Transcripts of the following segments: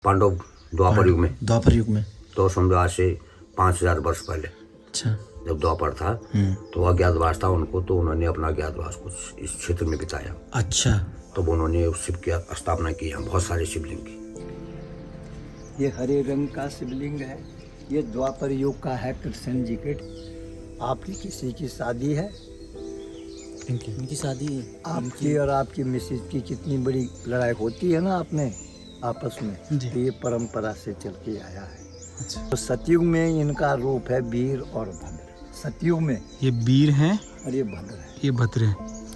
पांडव द्वापर युग में। द्वापर युग में तो समझो आज से 5000 वर्ष पहले अच्छा। जब द्वापर था तो अज्ञातवास था उनको, तो उन्होंने अपना अज्ञातवास कुछ इस क्षेत्र में बिताया। अच्छा। तो उन्होंने उस शिव की स्थापना की, यहाँ बहुत सारे शिवलिंग की। ये हरे रंग का शिवलिंग है, ये द्वापर युग का है कृष्ण जी के। आपकी किसी की शादी है? इनकी शादी है। आपकी और आपकी मिसेज की कितनी बड़ी लड़ाई होती है ना आपने आपस में, तो ये परंपरा से चल के आया है। अच्छा। तो सतयुग में इनका रूप है वीर और भद्र। सतयुग में ये वीर हैं और ये भद्र है। ये भद्र हैं।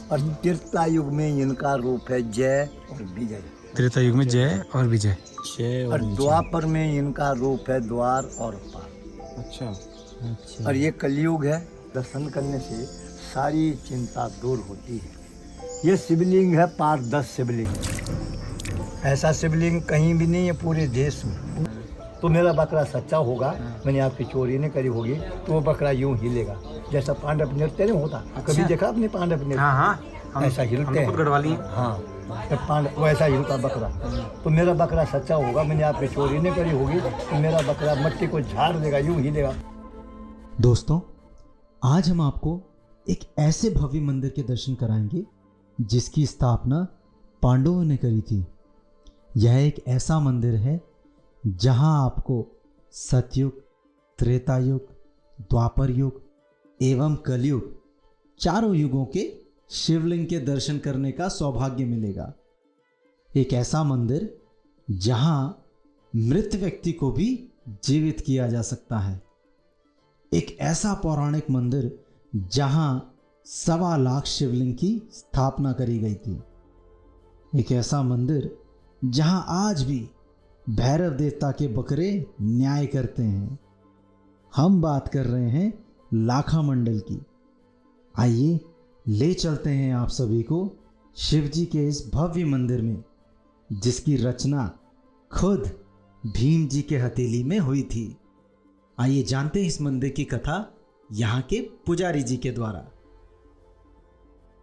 और त्रेता युग में इनका रूप है जय और विजय। त्रेता युग में जय और विजय। और द्वापर में इनका रूप है द्वार और पार। अच्छा। अच्छा। और ये कलयुग है, दर्शन करने से सारी चिंता दूर होती है। ये शिवलिंग है पार 10 शिवलिंग, ऐसा शिवलिंग कहीं भी नहीं है पूरे देश में। तो मेरा बकरा सच्चा होगा, मैंने आपकी चोरी नहीं करी होगी, तो वो बकरा यूं हिलेगा जैसा पांडव नृत्य नहीं होता। अच्छा। कभी देखा आपने पांडव नृत्य? हाँ, ऐसा हिलते हैं। गढ़वाली। हाँ, पांडव वैसा हिलता बकरा। तो मेरा बकरा सच्चा होगा, मैंने आपकी चोरी नहीं करी होगी, तो मेरा बकरा मट्टी को झाड़ देगा, यूं हिलेगा। दोस्तों, आज हम आपको एक ऐसे भव्य मंदिर के दर्शन कराएंगे जिसकी स्थापना पांडवों ने करी थी। यह एक ऐसा मंदिर है जहां आपको सतयुग, त्रेता युग, द्वापर युग एवं कलयुग चारों युगों के शिवलिंग के दर्शन करने का सौभाग्य मिलेगा। एक ऐसा मंदिर जहां मृत व्यक्ति को भी जीवित किया जा सकता है। एक ऐसा पौराणिक मंदिर जहां 1.25 लाख शिवलिंग की स्थापना करी गई थी। एक ऐसा मंदिर जहां आज भी भैरव देवता के बकरे न्याय करते हैं। हम बात कर रहे हैं लाखा मंडल की। आइए ले चलते हैं आप सभी को शिव जी के इस भव्य मंदिर में, जिसकी रचना खुद भीम जी के हथेली में हुई थी। आइए जानते हैं इस मंदिर की कथा यहाँ के पुजारी जी के द्वारा।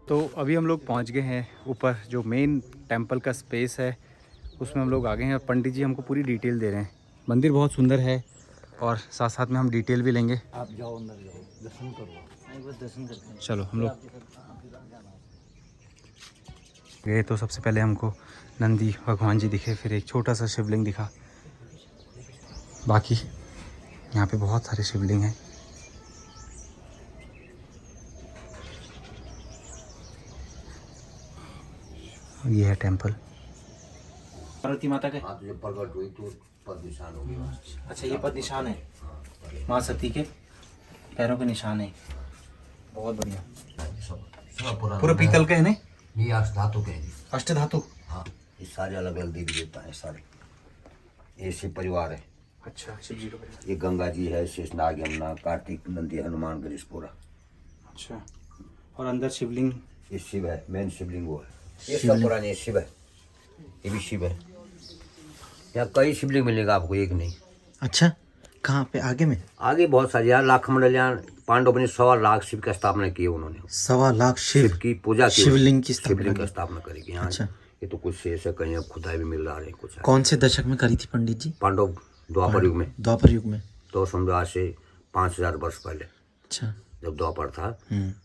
तो अभी हम लोग पहुँच गए हैं ऊपर, जो मेन टेंपल का स्पेस है उसमें हम लोग आ गए हैं और पंडित जी हमको पूरी डिटेल दे रहे हैं। मंदिर बहुत सुंदर है और साथ साथ में हम डिटेल भी लेंगे। आप जाओ अंदर, जाओ दर्शन करो। एक बार दर्शन करते हैं। चलो हम लोग गए तो सबसे पहले हमको नंदी भगवान जी दिखे, फिर एक छोटा सा शिवलिंग दिखा। बाकी यहाँ पे बहुत सारे शिवलिंग हैं। ये है टेंपल पार्वती माता के। हाँ, तो जब प्रकट हुई तो पद निशान होगी वहाँ। अच्छा, ये पद निशान है माँ सती के पैरों के निशान है। बहुत बढ़िया। सब पुराना पूरा पीतल के है ना? ये अष्ट धातु के हैं जी। अष्ट धातु। हाँ, ये सारे अलग अलग देवी देवता है सारे। ये शिव परिवार है। अच्छा, शिव जी का परिवार। ये गंगा जी है, शेषनाग, यमुना, कार्तिक, नंदी, हनुमान, गणेश पूरा। अच्छा, और अंदर शिवलिंग। ये शिव है, मेन शिवलिंग वो है। ये सब पुराने शिव है, ये भी शिव है। यहाँ कई शिवलिंग मिलेगा आपको, एक नहीं। अच्छा, कहाँ पे? आगे में? आगे बहुत सारे। यहाँ लाखा मंडल, यहाँ पांडव ने 1.25 लाख शिव की स्थापना की है उन्होंने। 1.25 लाख शिव की पूजा की, शिवलिंग की शिवलिंग की स्थापना करेगी यहाँ। अच्छा। ये तो कुछ ऐसे कहीं अब खुदाई भी मिल रहा है कुछ। कौन से दशक में करी थी पंडित जी? पांडव द्वापर युग में। द्वापर युग में। तो समझो आज से 5000 वर्ष पहले अच्छा। जब द्वापर था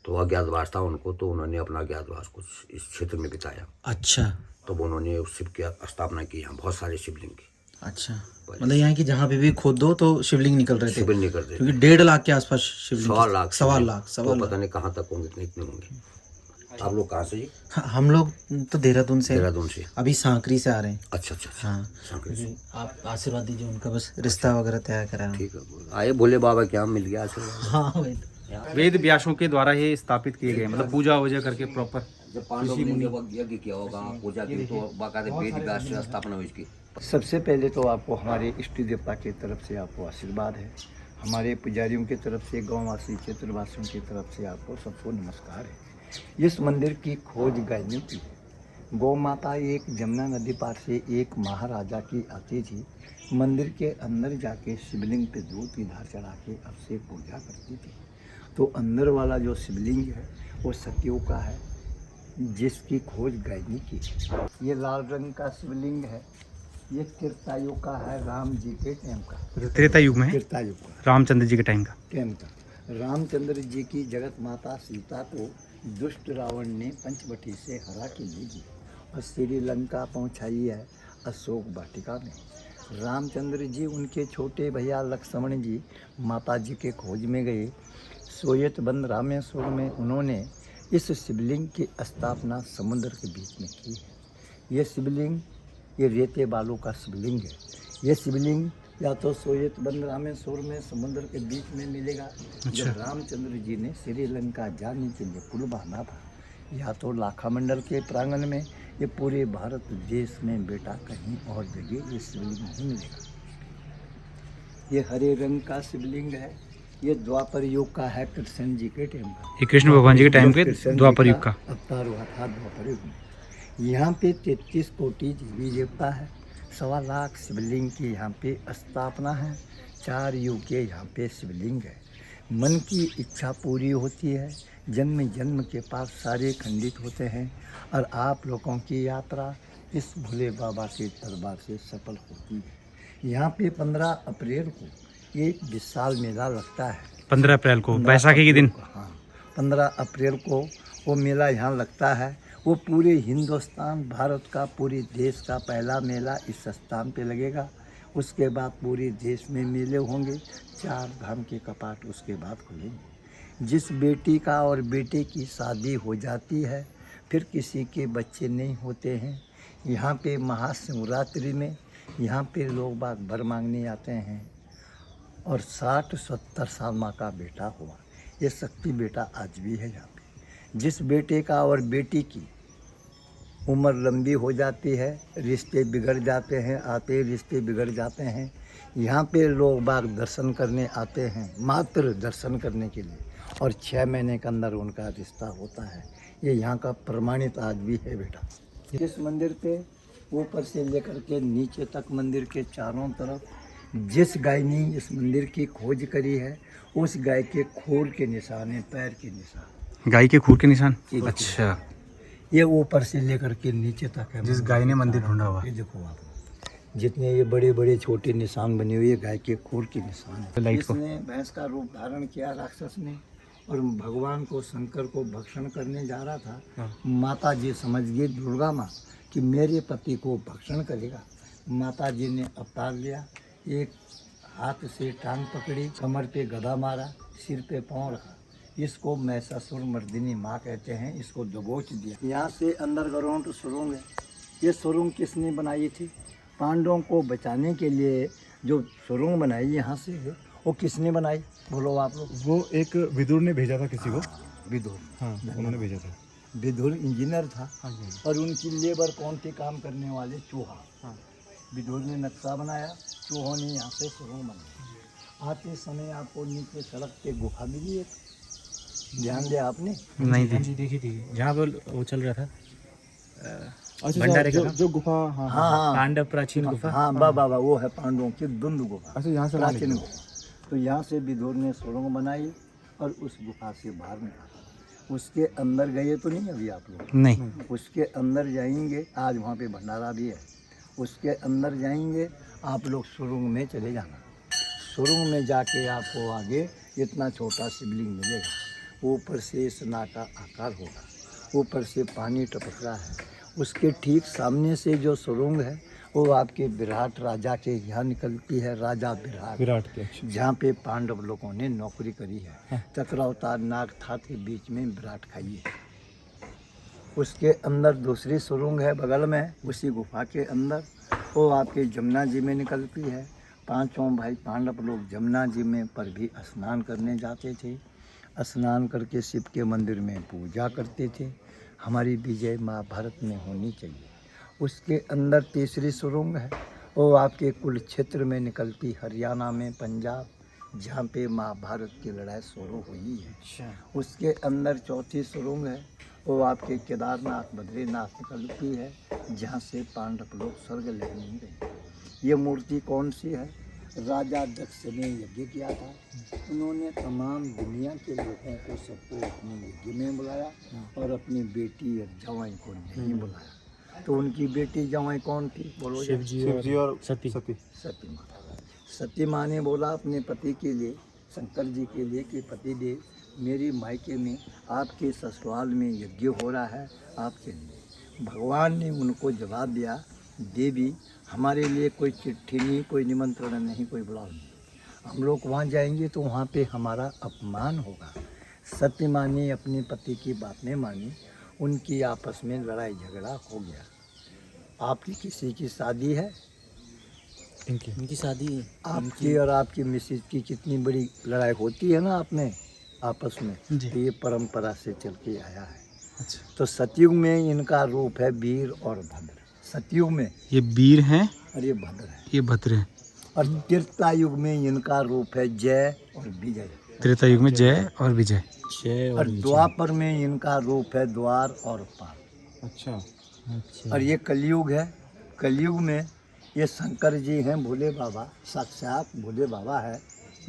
तो अज्ञातवास था उनको, तो उन्होंने अपना अज्ञातवास कुछ इस क्षेत्र में बिताया। अच्छा। तो उन्होंने उस शिव की स्थापना की, यहाँ बहुत सारे शिवलिंग की। अच्छा, मतलब यहाँ की जहाँ पे भी खोदो तो शिवलिंग निकल रहे थे। शिवलिंग निकल रहे थे। क्योंकि 1.5 लाख के आसपास शिवलिंग। 1.25 लाख। 1.25 लाख। तो पता नहीं कहाँ तक होंगे, इतने होंगे। आप लोग कहाँ से जी? हम लोग तो देहरादून से। देहरादून से। अभी सांकरी से आ रहे हैं। अच्छा अच्छा अच्छा। हाँ, सांकरी से। आप आशीर्वाद दीजिए उनका, बस रिश्ता वगैरह तैयार करा। ठीक है, आए भोले बाबा क्या मिल गया आशीर्वाद। हाँ, वही तो। वेद व्यासों के द्वारा ये स्थापित किए गए, मतलब पूजा वूजा करके प्रॉपर। जब पांडव ने जब यज्ञ किया होगा, पूजा की, तो बाकायदे वेद व्यास से स्थापना हुई इसकी। सबसे पहले तो आपको हमारे इष्ट देवता की तरफ से आपको आशीर्वाद है। हमारे पुजारियों की तरफ से, गाँववासी क्षेत्रवासियों की तरफ से आपको सबको नमस्कार है। इस मंदिर की खोज गैनी की है। गौ माता एक जमुना नदी पार से एक महाराजा की आती थी। मंदिर के अंदर जाके शिवलिंग पे दूध की धार चढ़ा के आपसे पूजा करती थी। तो अंदर वाला जो शिवलिंग है वो सतयुग का है, जिसकी खोज गैनी की। ये लाल रंग का शिवलिंग है, ये त्रेतायुग का है, राम जी के टाइम का। त्रेता युग में है, त्रेतायुग का रामचंद्र जी के टाइम का। टाइम का। रामचंद्र जी की जगत माता सीता को दुष्ट रावण ने पंचवटी से हरा के ले गई और श्रीलंका पहुंचाई है अशोक वाटिका में। रामचंद्र जी उनके छोटे भैया लक्ष्मण जी माता जी के खोज में गए। सोयतबंद रामेश्वर में उन्होंने इस शिवलिंग की स्थापना समुद्र के बीच में की है। ये शिवलिंग ये रेते बालू का शिवलिंग है। ये शिवलिंग या तो सोयतबंद रामेश्वर में समुद्र के बीच में मिलेगा, जब रामचंद्र जी ने श्रीलंका जाने के लिए पुल बांधा था, या तो लाखा मंडल के प्रांगण में। ये पूरे भारत देश में बेटा कहीं और जगह ये शिवलिंग नहीं मिलेगा। ये हरे रंग का शिवलिंग है। ये द्वापर युग का है, कृष्ण जी के टाइम का। ये कृष्ण भगवान जी के टाइम के कृष्ण जी द्वापर युग का अवतार हुआ था द्वापर युग में। यहाँ पे 33 कोटि देवी देवता है, 1.25 लाख शिवलिंग की यहाँ पे स्थापना है। 4 युग के यहाँ पे शिवलिंग है। मन की इच्छा पूरी होती है, जन्म जन्म के पाप सारे खंडित होते हैं और आप लोगों की यात्रा इस भोले बाबा के दरबार से सफल होती है। यहाँ पे 15 अप्रैल को एक विशाल मेला लगता है। 15 अप्रैल को बैसाखी के दिन। हाँ, 15 अप्रैल को वो मेला यहाँ लगता है। वो पूरे हिंदुस्तान भारत का पूरे देश का पहला मेला इस स्थान पे लगेगा। उसके बाद पूरे देश में मेले होंगे। 4 धाम के कपाट उसके बाद खुलेंगे। जिस बेटी का और बेटे की शादी हो जाती है, फिर किसी के बच्चे नहीं होते हैं, यहाँ पे महाशिवरात्रि में यहाँ पे लोग बाग वर मांगने आते हैं और 60-70 साल माँ का बेटा हुआ। ये शक्ति बेटा आज भी है यहाँ पे। जिस बेटे का और बेटी की उम्र लंबी हो जाती है, रिश्ते बिगड़ जाते हैं, आते रिश्ते बिगड़ जाते हैं, यहाँ पे लोग बाग दर्शन करने आते हैं, मात्र दर्शन करने के लिए, और 6 महीने के अंदर उनका रिश्ता होता है। ये यहाँ का प्रमाणित आज भी है बेटा। इस मंदिर पे ऊपर से लेकर के नीचे तक मंदिर के चारों तरफ जिस गाय ने इस मंदिर की खोज करी है, उस गाय के खूर के निशान है, पैर के निशान। गाय के खूर के निशान। ये देखो। अच्छा, ये ऊपर से लेकर के नीचे तक है। जिस गाय ने मंदिर ढूंढा हुआ। ये देखो आप, जितने ये बड़े बड़े छोटे निशान बने हुए, गाय के खूर के निशान है। इसने भैंस का रूप धारण किया राक्षस ने, और भगवान को शंकर को भक्षण करने जा रहा था। माता जी समझ गई दुर्गा माँ कि मेरे पति को भक्षण करेगा। माता जी ने अवतार लिया, एक हाथ से टांग पकड़ी, कमर पे गदा मारा, सिर पे पाँव रखा। इसको महिषासुर मर्दिनी माँ कहते हैं। इसको दबोच दिया। यहाँ से अंडरग्राउंड सुरंग है। ये सुरंग किसने बनाई थी? पांडवों को बचाने के लिए जो सुरंग बनाई यहाँ से है, वो किसने बनाई बोलो आप लोग? वो एक विदुर ने भेजा था किसी को। विदुर। हाँ, उन्होंने भेजा था। विदुर इंजीनियर था और उनकी लेबर कौन थी काम करने वाले? चूहा। विदुर ने नक्शा बनाया, चूहों ने यहाँ से सुरंग बनाया। आते समय आपको नीचे सड़क पे गुफा मिली एक, ध्यान दिया आपने? नहीं थी। जी देखी थी, जहाँ वो चल रहा था अच्छा, भंडारे का जो गुफा। हाँ, हाँ हाँ पांडव प्राचीन गुफा। हाँ, बाबा वो है पांडवों की दुंद गुफा। अच्छा, यहाँ से प्राचीन गुफा। तो यहाँ से विदुर ने सुरंग बनाई और उस गुफा से बाहर निकाला। उसके अंदर गए तो नहीं अभी आप लोग? नहीं। उसके अंदर जाएंगे, आज वहाँ पे भंडारा भी है। उसके अंदर जाएंगे आप लोग, सुरंग में चले जाना। सुरंग में जाके आपको आगे इतना छोटा शिवलिंग मिलेगा। ऊपर से इस नाक का आकार होगा, ऊपर से पानी टपक रहा है। उसके ठीक सामने से जो सुरंग है, वो आपके विराट राजा के यहाँ निकलती है। राजा विराट के। जहाँ पे पांडव लोगों ने नौकरी करी है। चक्रावतार नाग था के बीच में विराट खाई है। उसके अंदर दूसरी सुरंग है बगल में, उसी गुफा के अंदर, वो आपके जमुना जी में निकलती है। 5 भाई पांडव लोग जमुना जी में पर भी स्नान करने जाते थे। स्नान करके शिव के मंदिर में पूजा करते थे। हमारी विजय महाभारत में होनी चाहिए। उसके अंदर तीसरी सुरंग है, वो आपके कुल क्षेत्र में निकलती, हरियाणा में, पंजाब, जहाँ पे महाभारत की लड़ाई शुरू हुई है। उसके अंदर चौथी सुरंग है, वो आपके केदारनाथ बद्रीनाथ निकलती है, जहाँ से पांडव लोग स्वर्ग लेने गए। ये मूर्ति कौन सी है? राजा दक्ष ने यज्ञ किया था। उन्होंने तमाम दुनिया के लोगों को सबको अपने यज्ञ में बुलाया और अपनी बेटी और जवाई को नहीं बुलाया। तो उनकी बेटी जवाई कौन थी, बोलो। शिव जी और सती सती माँ। सती माँ ने बोला अपने पति के लिए, शंकर जी के लिए, कि पति देव, मेरी मायके में आपके ससुराल में यज्ञ हो रहा है आपके लिए। भगवान ने उनको जवाब दिया, देवी हमारे लिए कोई चिट्ठी नहीं, कोई निमंत्रण नहीं, कोई बुलाव नहीं, हम लोग वहाँ जाएंगे तो वहाँ पे हमारा अपमान होगा। सती माँ ने अपने पति की बात नहीं मानी, उनकी आपस में लड़ाई झगड़ा हो गया। आपकी किसी की शादी है, इनकी शादी है। आपकी और आपकी मिसेज की कितनी बड़ी लड़ाई होती है ना आपने आपस में, तो ये परंपरा से चल के आया है। अच्छा, तो सतयुग में इनका रूप है वीर और भद्र। सतयुग में ये वीर हैं, और ये भद्र है। ये भद्र हैं। और त्रेता युग में इनका रूप है जय और विजय। त्रेता युग में जय और विजय। और द्वापर में इनका रूप है द्वार और पार। अच्छा और ये कलयुग है। कलयुग में ये शंकर जी हैं, भोले बाबा, साक्षात भोले बाबा है।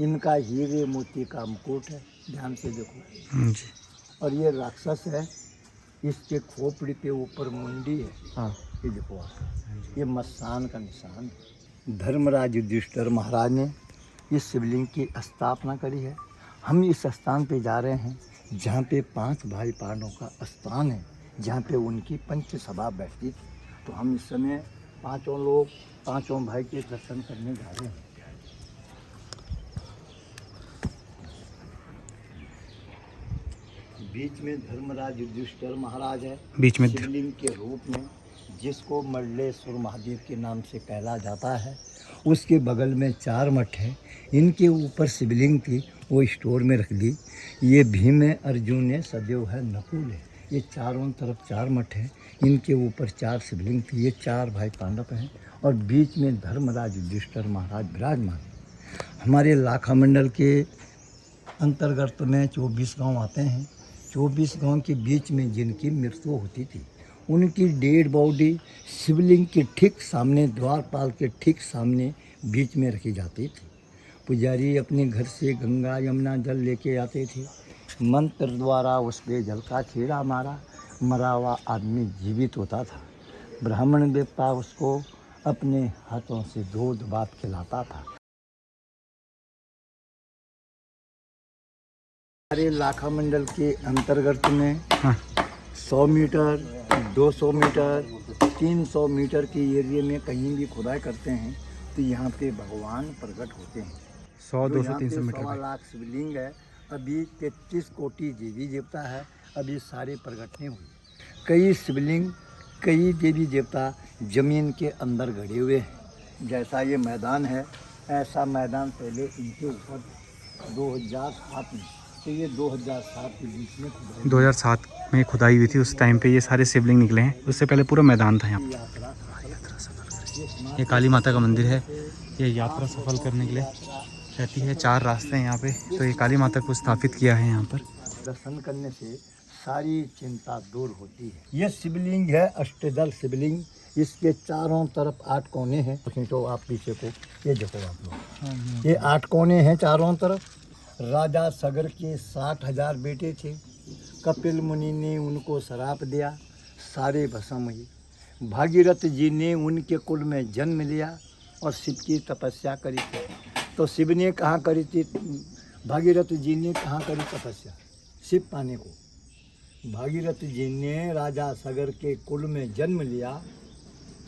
इनका हीरे मोती का मुकुट है, ध्यान से देखो। जी। और ये राक्षस है, इसके खोपड़ी के ऊपर मुंडी है। हाँ ये देखो आप, ये मसान का निशान है। धर्मराज युधिष्ठिर महाराज ने इस शिवलिंग की स्थापना करी है। हम इस स्थान पे जा रहे हैं जहाँ पे 5 भाई पांडवों का स्थान है, जहाँ पे उनकी पंच सभा बैठती थी। तो हम इस समय 5 लोग 5 भाई के दर्शन करने जा रहे हैं। बीच में धर्मराज युधिष्ठिर महाराज है, बीच में शिवलिंग के रूप में, जिसको मल्लेश्वर महादेव के नाम से कहला जाता है। उसके बगल में 4 मठ है, इनके ऊपर शिवलिंग थी, वो स्टोर में रख दी। ये भीम है, अर्जुन है, सदैव है, नकुल है। ये चारों तरफ 4 मठ है, इनके ऊपर 4 शिवलिंग थी। ये 4 भाई पांडव हैं और बीच में धर्मराज युधिष्ठिर महाराज विराजमान। हमारे लाखा मंडल के अंतर्गत में 24 गांव आते हैं। 24 गांव के बीच में जिनकी मृत्यु होती थी, उनकी डेड बॉडी शिवलिंग के ठीक सामने, द्वारपाल के ठीक सामने बीच में रखी जाती थी। पुजारी अपने घर से गंगा यमुना जल लेके आते थे, मंत्र द्वारा उस पर जल का छेड़ा मारा, मरा हुआ आदमी जीवित होता था। ब्राह्मण देवता उसको अपने हाथों से दूध भात खिलाता था। हमारे लाखा मंडल के अंतर्गत में 100 मीटर, 200 मीटर, 300 मीटर के एरिया में कहीं भी खुदाई करते हैं तो यहाँ पे भगवान प्रकट होते हैं। 100, 200, यहाँ पे 300 मीटर 1.25 पे। लाख शिवलिंग है। अभी 33 कोटि देवी देवता है, अभी सारे प्रकट नहीं हुए। कई शिवलिंग, कई देवी देवता जमीन के अंदर गड़े हुए हैं। जैसा ये मैदान है, ऐसा मैदान पहले इनके ऊपर 2007 में, तो ये 2007 के बीच में खुदाई 2007 में खुदाई हुई थी, उस टाइम पे ये सारे शिवलिंग निकले हैं। उससे पहले पूरा मैदान था यहाँ। की यात्रा। ये काली माता का मंदिर है। ये यात्रा सफल करने के लिए रहती है। 4 रास्ते हैं यहाँ पे, तो ये काली माता को स्थापित किया है यहाँ पर। दर्शन करने से सारी चिंता दूर होती है। ये शिवलिंग है अष्टदल शिवलिंग। इसके चारों तरफ 8 कोने हैं। तो आप पीछे को ये देखो आप लोग, ये 8 कोने हैं चारों तरफ। राजा सगर के 60,000 बेटे थे। कपिल मुनि ने उनको श्राप दिया, सारे भस्म हुए। भागीरथ जी ने उनके कुल में जन्म लिया और शिव की तपस्या करी थी। तो शिव ने कहाँ करी थी, भागीरथ जी ने कहाँ करी तपस्या शिव पाने को। भागीरथ जी ने राजा सगर के कुल में जन्म लिया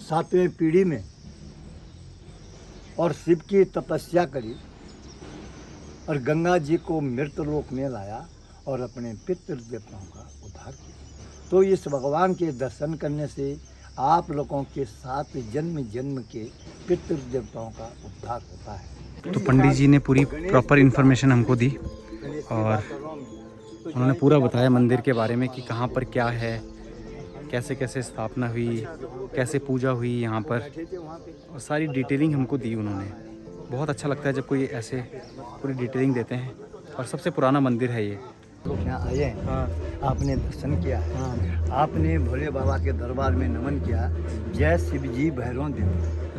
7वें पीढ़ी में और शिव की तपस्या करी और गंगा जी को मृतलोक में लाया और अपने पितृ देवताओं का उद्धार किया। तो इस भगवान के दर्शन करने से आप लोगों के 7 जन्म जन्म के पितृ देवताओं का उद्धार होता है। तो पंडित जी ने पूरी प्रॉपर इन्फॉर्मेशन हमको दी और उन्होंने पूरा बताया मंदिर के बारे में कि कहाँ पर क्या है, कैसे कैसे स्थापना हुई, कैसे पूजा हुई यहाँ पर, और सारी डिटेलिंग हमको दी उन्होंने। बहुत अच्छा लगता है जब कोई ऐसे पूरी डिटेलिंग देते हैं। और सबसे पुराना मंदिर है ये। तो यहाँ आए हैं, आपने दर्शन किया है, आपने भोले बाबा के दरबार में नमन किया। जय शिव जी भैरव देव।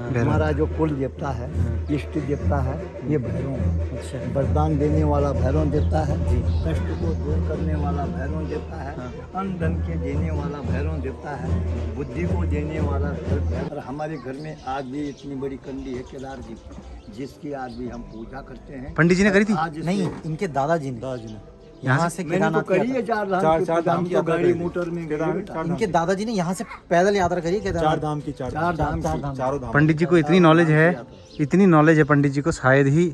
हमारा जो कुल देवता है, इष्ट देवता है, ये भैरव। अच्छा। वरदान देने वाला भैरव देवता है, कष्ट को दूर करने वाला भैरव देवता है, अन्न धन के देने वाला भैरव देवता है, बुद्धि को देने वाला भैरव। और हमारे घर में आज भी इतनी बड़ी कंडी है केदार जी की, जिसकी आज भी हम पूजा करते हैं। पंडित जी ने करी थी? आज इससे- नहीं, इनके दादाजी ने यहाँ से मैंने तो केदारनाथ करी है यात्रा। चार धाम की गाड़ी मोटर में गए बेटा। इनके दादाजी ने यहाँ से पैदल यात्रा करी है केदारनाथ। चार धाम की चार धाम की। चारों धाम। पंडित जी को इतनी नॉलेज है, इतनी नॉलेज है पंडित जी को, शायद ही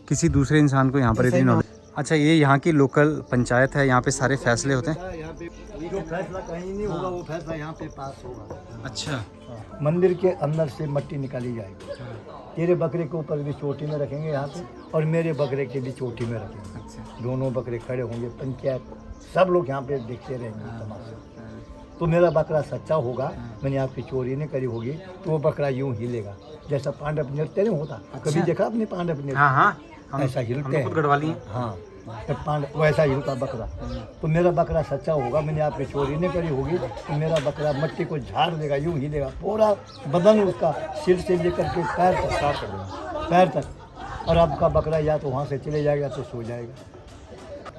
किसी दूसरे इंसान को यहाँ पर इतनी नॉलेज। अच्छा, ये यहाँ की लोकल पंचायत है, यहाँ पे सारे फैसले होते हैं। यहाँ पे जो फैसला कहीं नहीं होगा, वो फैसला यहाँ पे पास होगा। अच्छा, मंदिर के अंदर से मट्टी निकाली जाएगी, तेरे बकरे के ऊपर भी चोटी में रखेंगे यहाँ पे, और मेरे बकरे के भी चोटी में रखेंगे। दोनों बकरे खड़े होंगे, पंचायत सब लोग यहाँ पे देखते रहेंगे तमाशा। तो मेरा बकरा सच्चा होगा, मैंने आपकी चोरी नहीं करी होगी, तो वो बकरा यूं हिलेगा जैसा पांडव नृत्य नहीं होता। कभी देखा आपने पांडव नृत्य? हाँ हाँ, ऐसा हिलते हैं। गढ़वा लिए। हाँ, जब पांडव वैसा हिलता बकरा, तो मेरा बकरा सच्चा होगा, मैंने आपकी चोरी नहीं करी होगी, तो मेरा बकरा मट्टी को झाड़ देगा, यूं हिलेगा, पूरा बदन उसका सिर से लेकर के पैर तक साफ कर देगा, पैर तक। और आपका बकरा या तो वहाँ से चले जाएगा तो सो जाएगा।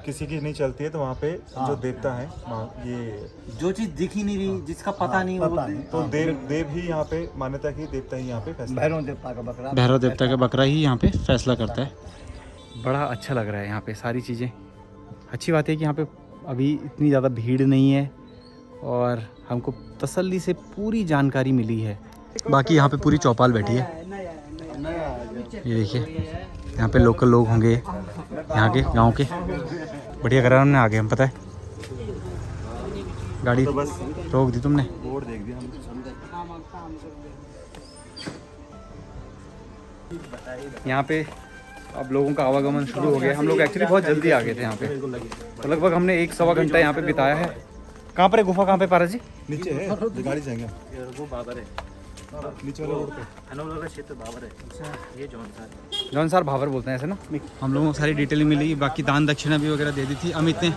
किसी की नहीं चलती है तो वहाँ पे जो देवता है ये जो चीज दिख ही नहीं रही, जिसका पता नहीं, पता वो नहीं। तो देव ही यहाँ पे मान्यता की देवता ही यहाँ पे फैसला। भैरव देवता का बकरा, भैरव देवता का बकरा ही यहाँ पे फैसला करता है। बड़ा अच्छा लग रहा है यहाँ पे सारी चीज़ें। अच्छी बात है कि यहाँ पे अभी इतनी ज़्यादा भीड़ नहीं है और हमको तसल्ली से पूरी जानकारी मिली है। बाकी यहाँ पे पूरी चौपाल बैठी है, ये देखिए, यहाँ पे लोकल लोग होंगे यहाँ के गांव के। बढ़िया करा हमने, आ गए हम, पता है गाड़ी रोक दी तुमने। बोर्ड देख दिया हमने। यहाँ पे अब लोगों का आवागमन शुरू हो गया। हम लोग एक्चुअली बहुत जल्दी आ गए थे यहाँ पे, तो लगभग हमने 1-1.25 घंटा यहाँ पे बिताया है। कहाँ पर है गुफा, कहाँ पे पारस जी? नीचे है, गाड़ी जाएंगे वो बाबर है नीचे वाले रोड पे। अनोला का क्षेत्र बाबर है, ये जौनसार। जौनसार भावर बोलते हैं ऐसे ना। हम लोगों को सारी डिटेलिंग मिली, बाकी दान दक्षिणा भी वगैरह दे दी थी अमित ने।